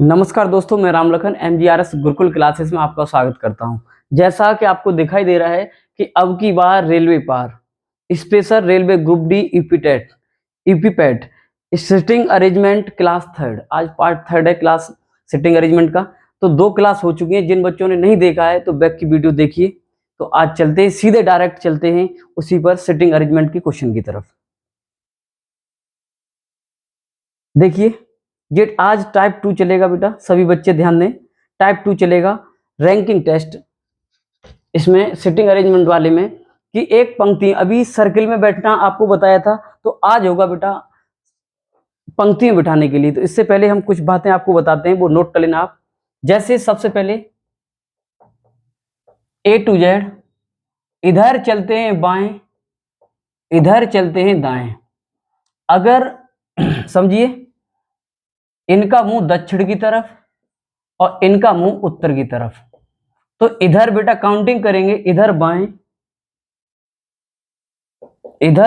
नमस्कार दोस्तों, मैं रामलखन MGRS गुरुकुल क्लासेस में आपका स्वागत करता हूं। जैसा कि आपको दिखाई दे रहा है कि अब की बार रेलवे पार स्पेशल रेलवे ग्रुप डी ईपीपैट सिटिंग अरेंजमेंट क्लास थर्ड, आज पार्ट थर्ड है क्लास सिटिंग अरेंजमेंट का। तो 2 क्लास हो चुकी हैं। जिन बच्चों ने नहीं देखा है तो बैक की वीडियो देखिए। तो आज चलते हैं, सीधे डायरेक्ट चलते हैं उसी पर सिटिंग अरेंजमेंट की क्वेश्चन की तरफ। देखिए, ये आज टाइप 2 चलेगा बेटा, सभी बच्चे ध्यान दें। टाइप 2 चलेगा रैंकिंग टेस्ट। इसमें सिटिंग अरेंजमेंट वाले में कि एक पंक्ति, अभी सर्किल में बैठना आपको बताया था, तो आज होगा बेटा पंक्ति में बिठाने के लिए। तो इससे पहले हम कुछ बातें आपको बताते हैं, वो नोट कर लेना आप। जैसे सबसे पहले A to Z, इधर चलते हैं बाएं, इधर चलते हैं दाएं। अगर समझिए, इनका मुंह दक्षिण की तरफ और इनका मुंह उत्तर की तरफ, तो इधर बेटा काउंटिंग करेंगे, इधर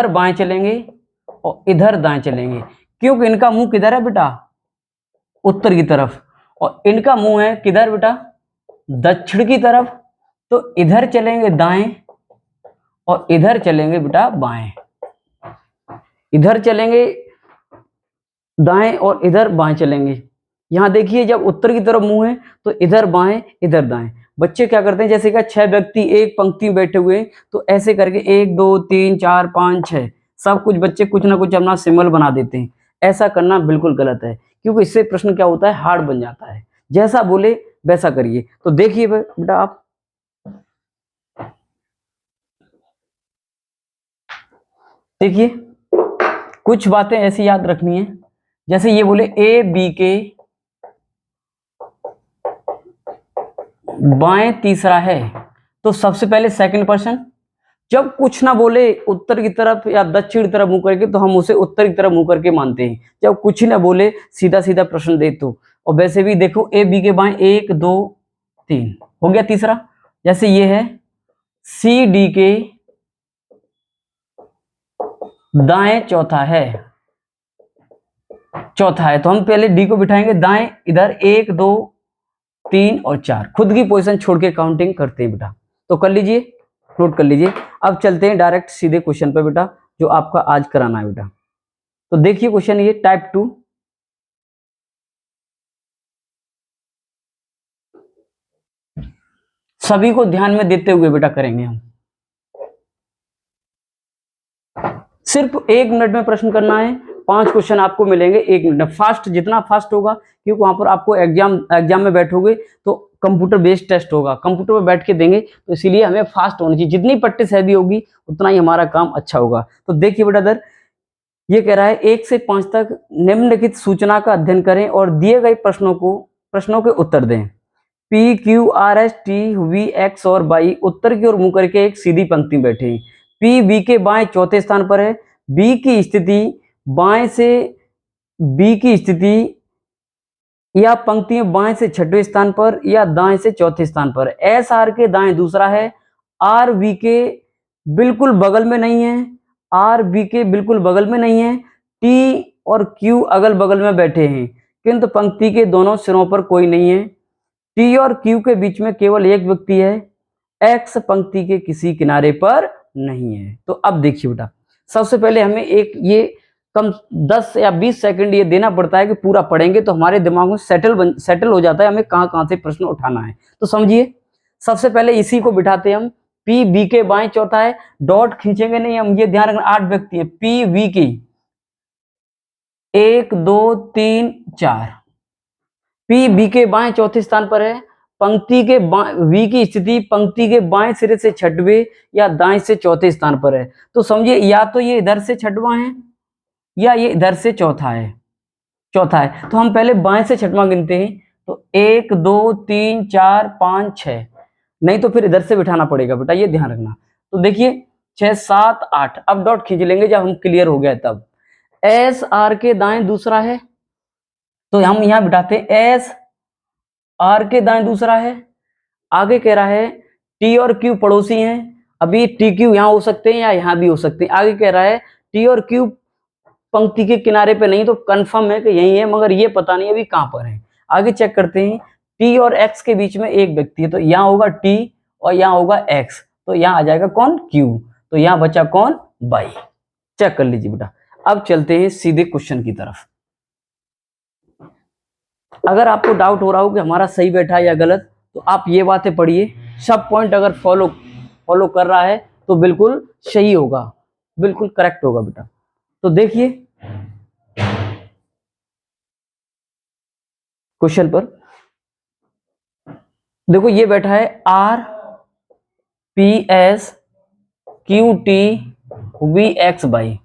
बाएं चलेंगे और इधर दाएं चलेंगे, क्योंकि इनका मुंह किधर है बेटा, उत्तर की तरफ, और इनका मुंह है किधर बेटा, दक्षिण की तरफ। तो इधर चलेंगे दाएं और इधर चलेंगे बेटा बाएं, इधर चलेंगे दाएं और इधर बाएं चलेंगे। यहां देखिए, जब उत्तर की तरफ मुंह है तो इधर बाएं इधर दाएं। बच्चे क्या करते हैं, जैसे कि 6 व्यक्ति एक पंक्ति में बैठे हुए हैं, तो ऐसे करके 1 2 3 4 5 6 सब कुछ बच्चे कुछ ना कुछ अपना सिंबल बना देते हैं। ऐसा करना बिल्कुल गलत है, क्योंकि इससे प्रश्न क्या होता है, हार्ड बन जाता है। जैसा बोले वैसा करिए। तो देखिए बेटा, आप देखिए, कुछ बातें ऐसी याद रखनी है। जैसे ये बोले ए बी के बाएं तीसरा है, तो सबसे पहले सेकंड पर्सन। जब कुछ ना बोले उत्तर की तरफ या दक्षिण की तरफ मुंह करके, तो हम उसे उत्तर की तरफ मुंह करके मानते हैं। जब कुछ ही ना बोले, सीधा सीधा प्रश्न दे तो। और वैसे भी देखो, ए बी के बाएं 1 2 3 हो गया तीसरा। जैसे ये है सी डी के दाएं चौथा है, तो हम पहले डी को बिठाएंगे दाएं, इधर 1 2 3 और 4, खुद की पोजीशन छोड़ के काउंटिंग करते हैं बेटा। तो कर लीजिए, नोट कर लीजिए। अब चलते हैं डायरेक्ट सीधे क्वेश्चन पे बेटा, जो आपका आज कराना है बेटा। तो देखिए क्वेश्चन, ये टाइप 2, सभी को ध्यान में देते हुए बेटा करेंगे हम। सिर्फ 1 मिनट में प्रश्न करना है। 5 क्वेश्चन आपको मिलेंगे 1 मिनट में। फास्ट, जितना फास्ट होगा, क्योंकि वहां पर आपको एग्जाम में बैठोगे तो कंप्यूटर बेस्ड टेस्ट होगा, कंप्यूटर में बैठ के देंगे, तो इसीलिए हमें फास्ट होनी चाहिए। जितनी प्रैक्टिस हैवी होगी उतना ही हमारा काम अच्छा होगा। तो देखिए बेटा, दर ये कह रहा है 1 से 5 तक निम्नलिखित सूचना का अध्ययन करें और दिए गए प्रश्नों के उत्तर दें। P Q R S T V X और Y उत्तर की ओर मुंह करके एक सीधी पंक्ति में बैठे हैं। P B के बाएं चौथे स्थान पर है। B की स्थिति बाएं से B की स्थिति या पंक्ति में बाएं से 6वें स्थान पर या दाएं से चौथे स्थान पर। S R के दाएं दूसरा है। R V के बिल्कुल बगल में नहीं है, R B के बिल्कुल बगल में नहीं है। T और Q अगल बगल में बैठे हैं, किंतु पंक्ति के दोनों सिरों पर कोई नहीं है। T और Q के बीच में केवल एक व्यक्ति है। X पंक्ति के किसी किनारे पर नहीं है। तो अब देखिए बेटा, सबसे पहले हमें एक ये कम 10 या 20 सेकंड ये देना पड़ता है कि पूरा पढ़ेंगे तो हमारे दिमाग में सेटल हो जाता है हमें कहाँ कहाँ से प्रश्न उठाना है। तो समझिए, सबसे पहले इसी को बिठाते हैं हम। P B के बाएं चौथा है, डॉट खींचेंगे नहीं हम, ये ध्यान रखना। 8 व्यक्ति है। P V की 1 2 3 4, P B के बाएं चौथे स्थान पर है। पंक्ति के V की स्थिति पंक्ति के बाएं सिरे से 6वें या दाएं से चौथे स्थान पर है। तो समझिए, या तो ये इधर से 6वां है या ये इधर से चौथा है। तो हम पहले बाएं से 6वां गिनते हैं। तो 1 2 3 4 5 6, नहीं तो फिर इधर से बिठाना पड़ेगा बेटा, ये ध्यान रखना। तो देखिए 6 7 8, अब डॉट खींच लेंगे जब हम क्लियर हो गया तब। S R के दाएं दूसरा है, तो हम यहां बिठाते हैं S R के दाएं दूसरा है। आगे कह रहा है T और Q पड़ोसी हैं। अभी T Q यहां हो सकते हैं या यहां भी हो सकते हैं। आगे कह रहा है T और Q पंक्ति के किनारे पे नहीं, तो कंफर्म है कि यही है, मगर ये पता नहीं अभी कहां पर है। आगे चेक करते हैं, टी और एक्स के बीच में एक व्यक्ति है, तो यहाँ होगा टी और यहाँ होगा एक्स, तो यहाँ आ जाएगा कौन, क्यू, तो यहाँ बचा कौन, बाई। चेक कर लीजिए बेटा। अब चलते हैं सीधे क्वेश्चन की तरफ। अगर आपको डाउट हो रहा हो कि हमारा सही बैठा है या गलत, तो आप ये बातें पढ़िए, सब पॉइंट अगर फॉलो कर रहा है तो बिल्कुल सही होगा, बिल्कुल करेक्ट होगा बेटा। तो देखिए क्वेश्चन पर, देखो ये बैठा है R P S Q T V x by,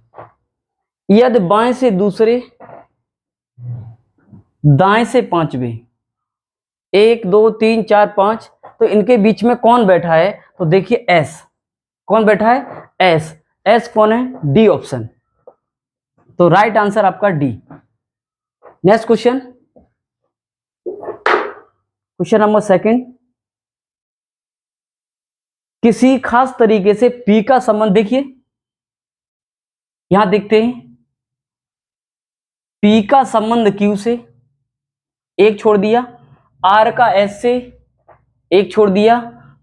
यदि बाएं से दूसरे दाएं से पांचवें, 1 2 3 4 5, तो इनके बीच में कौन बैठा है, तो देखिए एस, कौन बैठा है, एस। एस कौन है, डी ऑप्शन, तो राइट आंसर आपका D. Next question, question number second, किसी खास तरीके से पी का संबंध, देखिए यहां देखते हैं, पी का संबंध क्यू से, एक छोड़ दिया, आर का एस से एक छोड़ दिया,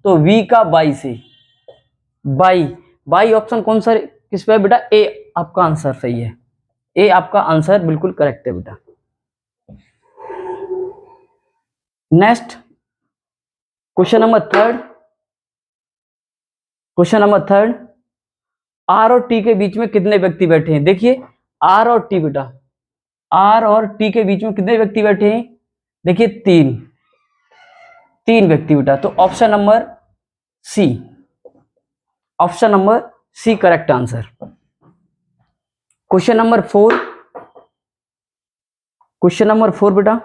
तो वी का बाई से, बाई, बाई ऑप्शन कौन सा किस पे बेटा, ए आपका आंसर सही है, ए आपका आंसर बिल्कुल करेक्ट है बेटा। Next question number third, question number third, R और टी के बीच में कितने व्यक्ति बैठे हैं, देखिए आर और टी बेटा, आर और टी के बीच में कितने व्यक्ति बैठे हैं, देखिए तीन व्यक्ति बेटा, तो option number C, option number C correct answer. Question number four, question number four बेटा,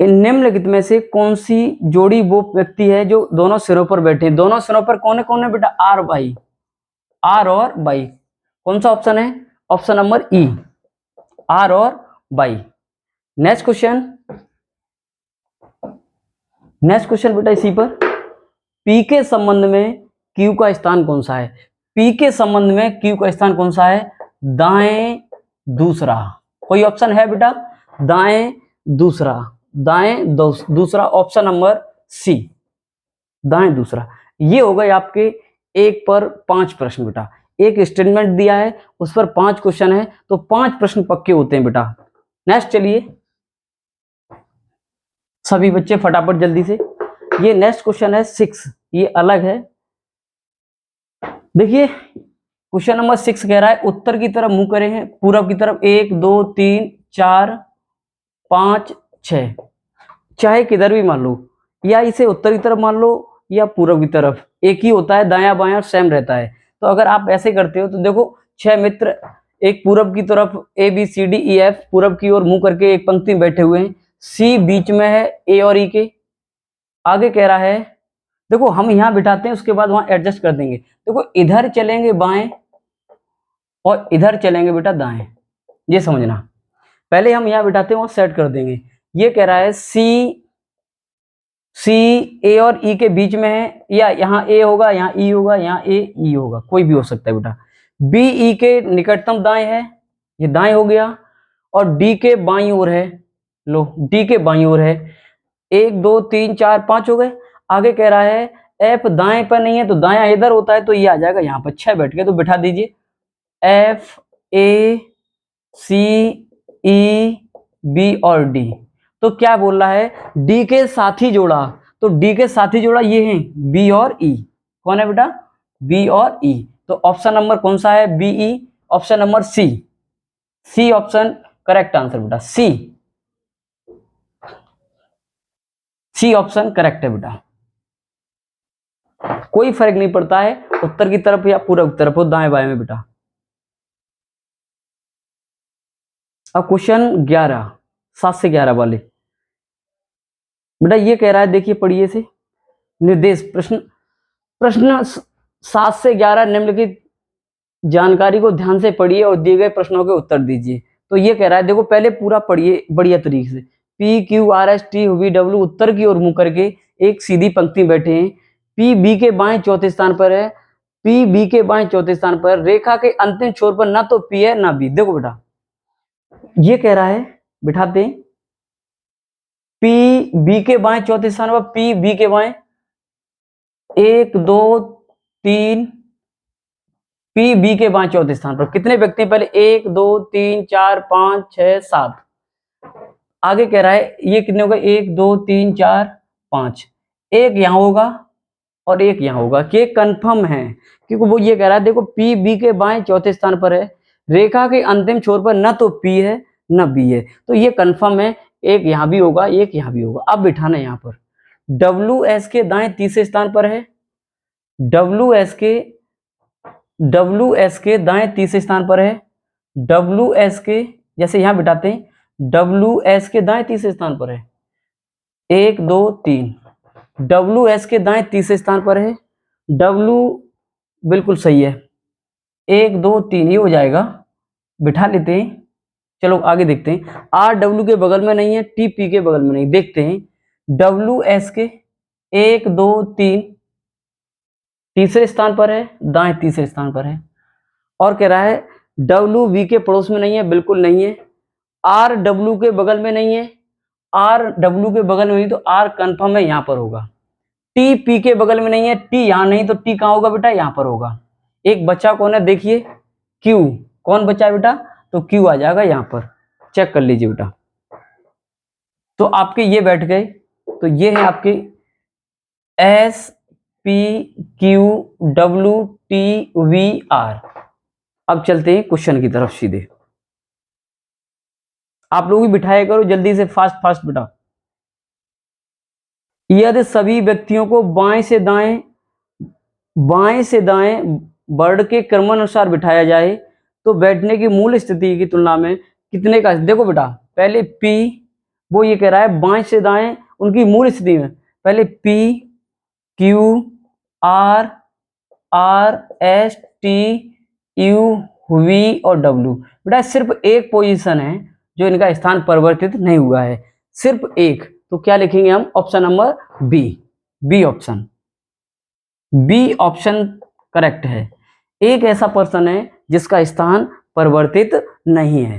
इन निम्नलिखित में से कौन सी जोड़ी वो व्यक्ति है जो दोनों सिरों पर बैठे हैं, दोनों सिरों पर कौन है बेटा, आर बाई, आर और बाई, कौन सा ऑप्शन है, ऑप्शन नंबर ई, आर और by. Next question, next question बेटा इसी पर, पी के संबंध में क्यू का स्थान कौन सा है, पी के संबंध में क्यू का स्थान कौन सा है, दाएं दूसरा, कोई ऑप्शन है बेटा, दाएं दूसरा, दाएं दूसरा, ऑप्शन नंबर सी, दाएं दूसरा। ये हो गए आपके 1 पर 5 प्रश्न बेटा, एक स्टेटमेंट दिया है उस पर 5 क्वेश्चन है, तो 5 प्रश्न पक्के होते हैं बेटा। नेक्स्ट चलिए सभी बच्चे फटाफट जल्दी से, ये नेक्स्ट क्वेश्चन है 6, ये अलग है। देखिए क्वेश्चन नंबर 6 कह रहा है उत्तर की तरफ मुंह करे हैं, पूरब की तरफ 1 2 3 4 5 6, चाहे किधर भी मान लो, या इसे उत्तर की तरफ मान लो या पूरब की तरफ, एक ही होता है, दायां बायां सेम रहता है। तो अगर आप ऐसे करते हो तो देखो 6 मित्र एक पूरब की तरफ A B C D E F पूरब की ओर मुंह करके एक पंक्ति में बैठे हुए हैं, सी बीच में है ए और ई के, आगे कह रहा है, देखो हम यहां बिठाते हैं उसके बाद वहां एडजस्ट कर देंगे, देखो इधर चलेंगे बाएं और इधर चलेंगे बेटा दाएं, ये समझना, पहले हम यहां बिठाते हैं वहां सेट कर देंगे। ये कह रहा है सी ए और ई के बीच में है, या यहाँ ए होगा, यहाँ ई होगा, यहाँ ए ई होगा, कोई भी हो सकता है बेटा। बी ई के निकटतम दाएं है, ये दाएं हो गया, और डी के बाईं ओर है, लो डी के बाईं ओर है, 1 2 3 4 5 हो गए। आगे कह रहा है एफ दाएं पर नहीं है, तो दायां इधर होता है, तो ये आ जाएगा यहाँ पर 6 बैठ गए, तो बिठा दीजिए F A C E B और डी। तो क्या बोल रहा है, डी के साथी जोड़ा, तो डी के साथी जोड़ा ये हैं बी और ई, कौन है बेटा, बी और ई, तो ऑप्शन नंबर कौन सा है, B E, option number C, C option correct answer बेटा, सी, सी ऑप्शन करेक्ट है बेटा। कोई फर्क नहीं पड़ता है उत्तर की तरफ या पूर्व की तरफ हो, दाएं बाएं में बेटा। अब क्वेश्चन 11, 7 से 11 वाले बेटा, ये कह रहा है, देखिए पढ़िए से, निर्देश प्रश्न 7 से 11 निम्नलिखित जानकारी को ध्यान से पढ़िए और दिए गए प्रश्नों के उत्तर दीजिए। तो ये कह रहा है, देखो पहले पूरा पढ़िए बढ़िया तरीके से, P Q R S T V W उत्तर की ओर मुंह करके एक सीधी पंक्ति में बैठे हैं, पी बी के बाएं चौथे स्थान पर है, पी बी के बाएं चौथे स्थान पर, रेखा के अंतिम छोर पर ना तो पी है ना बी। देखो बेटा ये कह रहा है, बिठाते हैं पी बी के बाएं चौथे स्थान पर, पी बी के बाएं 1 2 3, पी बी के बाएं चौथे स्थान पर कितने व्यक्ति हैं? पहले 1 2 3 4 5 6 7, आगे कह रहा है ये कितने होगा? 1 2 3 4 5, एक यहां होगा और एक यहां होगा, कि कंफर्म है, क्योंकि वो ये कह रहा है देखो पी बी के बाएं चौथे स्थान पर है, रेखा के अंतिम छोर पर न तो पी है न बी है, तो ये कंफर्म है, एक यहां भी होगा एक यहां भी होगा। अब बिठाना यहां पर, डब्ल्यू एस के दाएं तीसरे स्थान पर है, डब्ल्यू एस के दाएं तीसरे स्थान पर है, डब्ल्यू एस के, जैसे यहां बिठाते हैं, डब्ल्यू एस के दाएं तीसरे स्थान पर है 1 2 3, डब्ल्यू एस के दाएं तीसरे स्थान पर है, डब्ल्यू बिल्कुल सही है, 1 2 3 ये हो जाएगा, बिठा लेते हैं। चलो आगे देखते हैं, आर डब्ल्यू के बगल में नहीं है, टी पी के बगल में नहीं, देखते हैं डब्ल्यू एस के 1 2 3 तीसरे स्थान पर है, दाएं तीसरे स्थान पर है, और कह रहा है डब्ल्यू वी के पड़ोस में नहीं है, बिल्कुल नहीं है, आर डब्ल्यू के बगल में नहीं है, आर डब्ल्यू के बगल में नहीं, तो आर कंफर्म है यहां पर होगा, टी पी के बगल में नहीं है, टी यहां नहीं, तो टी कहां होगा बेटा? यहां पर होगा, एक बच्चा कौन है देखिए, क्यू, कौन बचा है बेटा? तो क्यू आ जाएगा यहां पर, चेक कर लीजिए बेटा। तो आपके ये बैठ गए, तो ये है आपके S P Q W T V R. अब चलते हैं क्वेश्चन की तरफ सीधे, आप लोग भी बिठाया करो जल्दी से, फास्ट फास्ट बेटा। यदि सभी व्यक्तियों को बाएं से दाएं वर्ड के क्रमानुसार बिठाया जाए तो बैठने की मूल स्थिति की तुलना में कितने का, देखो बेटा पहले पी, वो ये कह रहा है बाएं से दाएं उनकी मूल स्थिति में, पहले P Q R R S T U V और डब्ल्यू, बेटा सिर्फ एक पोजीशन है जो इनका स्थान परिवर्तित नहीं हुआ है, सिर्फ एक, तो क्या लिखेंगे हम? Option number B, B option, B option correct है। एक ऐसा पर्सन है जिसका स्थान परिवर्तित नहीं है।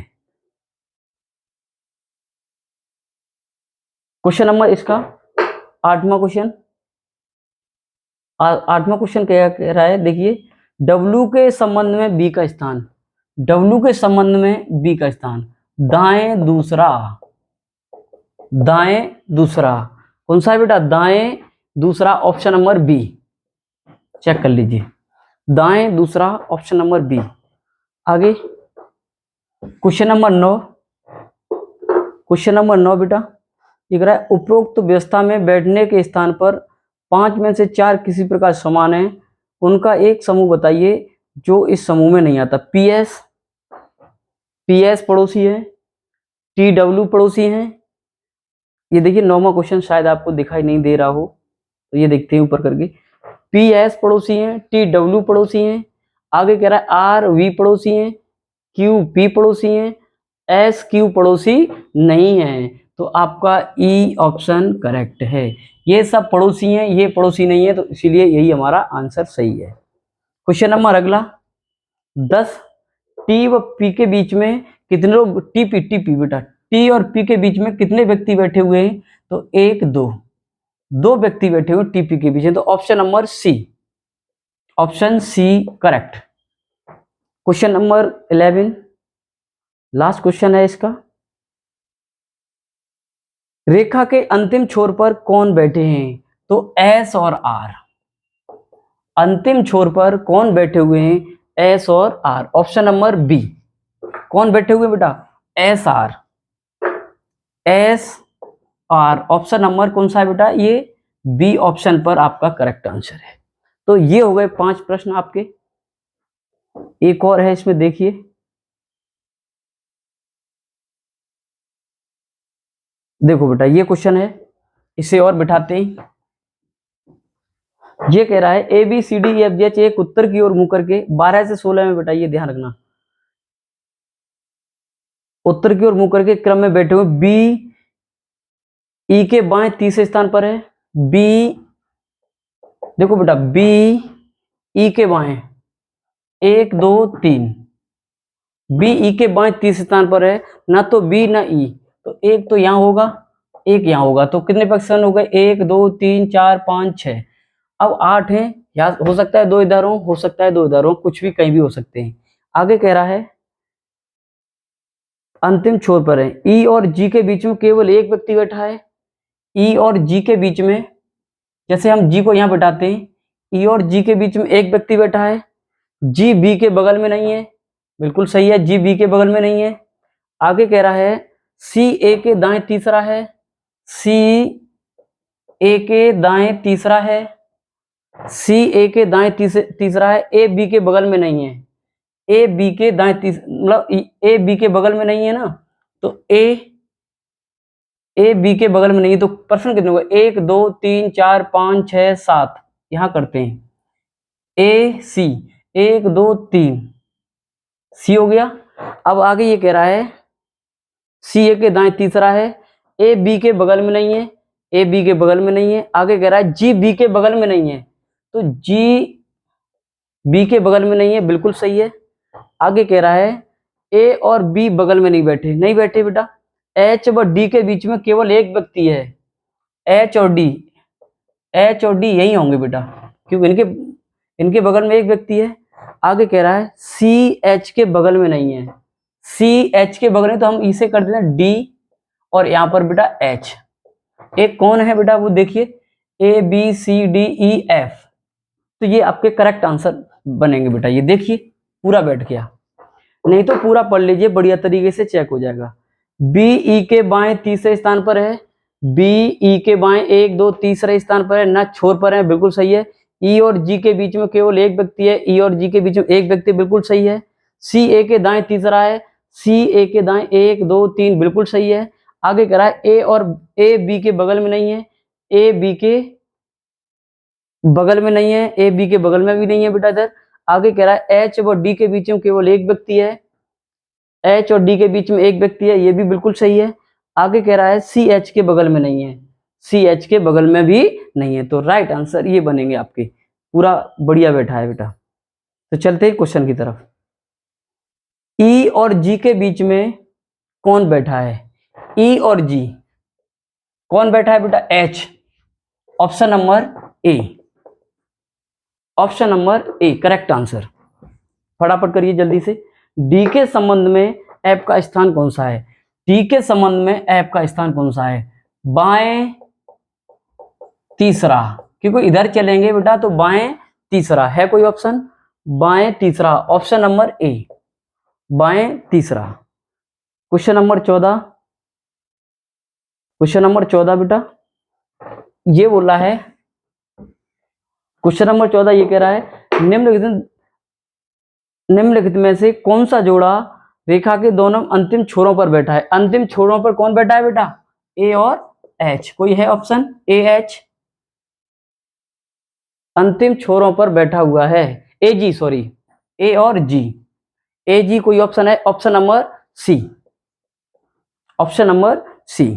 क्वेश्चन नंबर इसका 8वां क्वेश्चन, 8वां क्वेश्चन क्या कह रहा है देखिए, डब्ल्यू के संबंध में बी का स्थान, डब्ल्यू के संबंध में बी का स्थान, दाएं दूसरा, दाएं दूसरा कौन सा है बेटा? दाएं दूसरा ऑप्शन नंबर बी, चेक कर लीजिए, दाएं दूसरा ऑप्शन नंबर बी। आगे क्वेश्चन नंबर 9, क्वेश्चन नंबर 9 बेटा ये कह रहा है उपरोक्त व्यवस्था में बैठने के स्थान पर 5 में से 4 किसी प्रकार समान है, उनका एक समूह बताइए जो इस समूह में नहीं आता। पीएस, पीएस पड़ोसी है, टी डब्ल्यू पड़ोसी है, ये देखिए 9वां क्वेश्चन शायद आपको दिखाई नहीं दे रहा हो, तो ये देखते हैं ऊपर करके, पी एस पड़ोसी हैं, टी डब्ल्यू पड़ोसी हैं, आगे कह रहा है आर वी पड़ोसी हैं, क्यू पी पड़ोसी हैं, एस क्यू पड़ोसी नहीं है, तो आपका ई ऑप्शन करेक्ट है। ये सब पड़ोसी हैं, ये पड़ोसी नहीं है, तो इसीलिए यही हमारा आंसर सही है। क्वेश्चन नंबर अगला 10, टी व पी के बीच में कितने लोग, टी पी बेटा, टी और पी के बीच में कितने व्यक्ति बैठे हुए हैं? तो 1 2, 2 व्यक्ति बैठे हुए टीपी के बीच में, तो option number C, option C correct. Question number 11 last question है इसका, रेखा के अंतिम छोर पर कौन बैठे हैं? तो एस और आर, अंतिम छोर पर कौन बैठे हुए हैं? एस और आर, ऑप्शन नंबर बी, कौन बैठे हुए बेटा? S R, S R, option number कौन सा है बेटा? ये बी ऑप्शन पर आपका करेक्ट आंसर है। तो ये हो गए 5 प्रश्न आपके, एक और है इसमें देखिए, देखो बेटा ये क्वेश्चन है, इसे और बिठाते हैं। ये कह रहा है A B C D F G H एक उत्तर की ओर मुंह करके 12 से 16 में, बेटा ये ध्यान रखना, उत्तर की ओर मुंह करके क्रम में बैठे हुए बी ई के बाएं तीसरे स्थान पर है, बी, देखो बेटा बी ई के बाएं 1 2 3, बी ई के बाएं तीसरे स्थान पर है, ना तो बी ना ई, तो एक तो यहां होगा एक यहाँ होगा, तो कितने पर्सन हो गए, 1 2 3 4 5 6। अब 8 है, या हो सकता है 2 इधर हो सकता है 2 इधर हो, कुछ भी कहीं भी हो सकते हैं। आगे कह रहा है अंतिम छोर पर है, ई और जी के बीच में केवल एक व्यक्ति बैठा है। ई और जी के बीच में, जैसे हम जी को यहाँ बैठाते हैं, ई और जी के बीच में एक व्यक्ति बैठा है। जी बी के बगल में नहीं है, बिल्कुल सही है, जी बी के बगल में नहीं है। आगे कह रहा है सी ए के दाएं तीसरा है, सी ए के दाएं तीसरा है, सी ए के दाएं तीसरा है, ए बी के बगल में नहीं है। ए बी के दाएं मतलब ए बी के बगल में नहीं है ना, तो ए बी के बगल में नहीं है, तो प्रश्न कितने होगा, 1 2 3 4 5 6 7। यहां करते हैं ए सी, 1 2 3 सी हो गया। अब आगे ये कह रहा है सी ए के दाएं तीसरा है, ए बी के बगल में नहीं है, ए बी के बगल में नहीं है। आगे कह रहा है जी बी के बगल में नहीं है, तो जी बी के बगल में नहीं है, बिल्कुल सही है। आगे कह रहा है ए और बी बगल में नहीं बैठे, नहीं बैठे बेटा। एच व डी के बीच में केवल एक व्यक्ति है, एच और डी, एच और डी यही होंगे बेटा, क्योंकि इनके बगल में एक व्यक्ति है। आगे कह रहा है सी एच के बगल में नहीं है, सी एच के बगल में, तो हम इसे कर देते हैं डी, और यहाँ पर बेटा एच। एक कौन है बेटा, वो देखिए A B C D E F, तो ये आपके करेक्ट आंसर बनेंगे बेटा। ये देखिए पूरा बैठ गया, नहीं तो पूरा पढ़ लीजिए, बढ़िया तरीके से चेक हो जाएगा। बी ई के बाएं तीसरे स्थान पर है, बी ई के बाएं 1 2 तीसरे स्थान पर है, ना छोर पर है, बिल्कुल सही है। ई और जी के बीच में केवल एक व्यक्ति है, ई और जी के बीच में एक व्यक्ति, बिल्कुल सही है। सी ए के दाएं तीसरा है, सी ए के दाएं 1 2 3, बिल्कुल सही है। आगे कह रहा है ए और ए बी के बगल में नहीं है, ए बी के बगल में नहीं है, ए बी के बगल में भी नहीं है बेटा इधर। आगे कह रहा है एच व डी के बीच में केवल एक व्यक्ति है, एच और डी के बीच में एक व्यक्ति है, ये भी बिल्कुल सही है। आगे कह रहा है सी एच के बगल में नहीं है, सी एच के बगल में भी नहीं है, तो राइट आंसर ये बनेंगे आपके। पूरा बढ़िया बैठा है बेटा। तो चलते हैं क्वेश्चन की तरफ। ई और जी के बीच में कौन बैठा है, ई और जी कौन बैठा है बेटा, H. Option number A, option number A correct answer. फटाफट करिए जल्दी से। डी के संबंध में एफ का स्थान कौन सा है, डी के संबंध में एफ का स्थान कौन सा है, बाएं तीसरा, क्योंकि इधर चलेंगे बेटा तो बाएं तीसरा है कोई ऑप्शन, बाएं तीसरा, ऑप्शन नंबर ए बाएं तीसरा। क्वेश्चन नंबर 14, क्वेश्चन नंबर 14 बेटा ये बोला है, क्वेश्चन नंबर 14 ये कह रहा है निम्नलिखित में से कौन सा जोड़ा रेखा के दोनों अंतिम छोरों पर बैठा है। अंतिम छोरों पर कौन बैठा है बेटा, ए और एच। कोई है ऑप्शन, ए एच अंतिम छोरों पर बैठा हुआ है, ए जी सॉरी, ए और जी, ए जी कोई ऑप्शन है, option number C, option number C.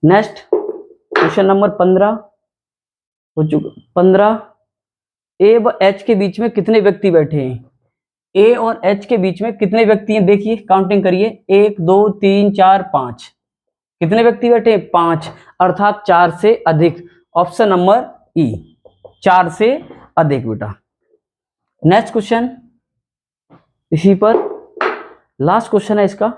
Next question number 15 हो चुका। 15, ए व एच के बीच में कितने व्यक्ति बैठे हैं, ए और एच के बीच में कितने व्यक्ति हैं, देखिए काउंटिंग करिए, 1 2 3 4 5, कितने व्यक्ति बैठे हैं, 5, अर्थात 4 से अधिक, ऑप्शन नंबर ई 4 से अधिक बेटा। नेक्स्ट क्वेश्चन इसी पर लास्ट क्वेश्चन है इसका।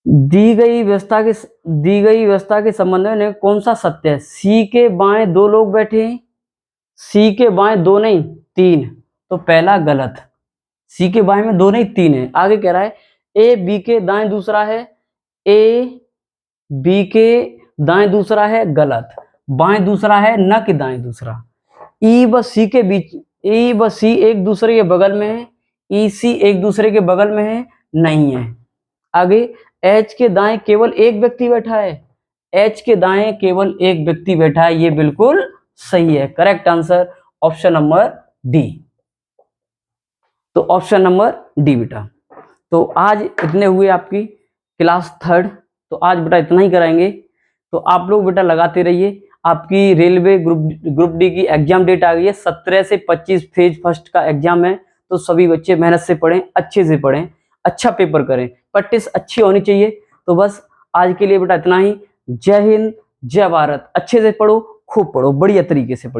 दी गई व्यवस्था के संबंध में कौन सा सत्य है, सी के बाएं 2 लोग बैठे हैं, सी के बाएं 2 नहीं 3, तो पहला गलत, सी के बाएं में 2 नहीं 3 है। आगे कह रहा है ए बी के दाएं दूसरा है, ए बी के दाएं दूसरा है, गलत, बाएं दूसरा है न कि दाएं दूसरा। ई व सी के बीच, ई व सी एक दूसरे के बगल में है, ई सी एक दूसरे के बगल में है, नहीं है। आगे एच के दाएं केवल एक व्यक्ति बैठा है, एच के दाएं केवल एक व्यक्ति बैठा है, ये बिल्कुल सही है, correct answer option number D, तो ऑप्शन नंबर डी बेटा। तो आज इतने हुए आपकी क्लास 3rd, तो आज बेटा इतना ही कराएंगे। तो आप लोग बेटा लगाते रहिए, आपकी रेलवे ग्रुप डी की एग्जाम डेट आ गई है, 17 से 25 फेज फर्स्ट का एग्जाम है, तो सभी बच्चे मेहनत से पढ़ें, अच्छे से पढ़ें, अच्छा पेपर करें। प्रैक्टिस अच्छी होनी चाहिए। तो बस आज के लिए बेटा इतना ही। जय हिंद, जय भारत। अच्छे से पढ़ो, खूब पढ़ो, बढ़िया तरीके से पढ़ो।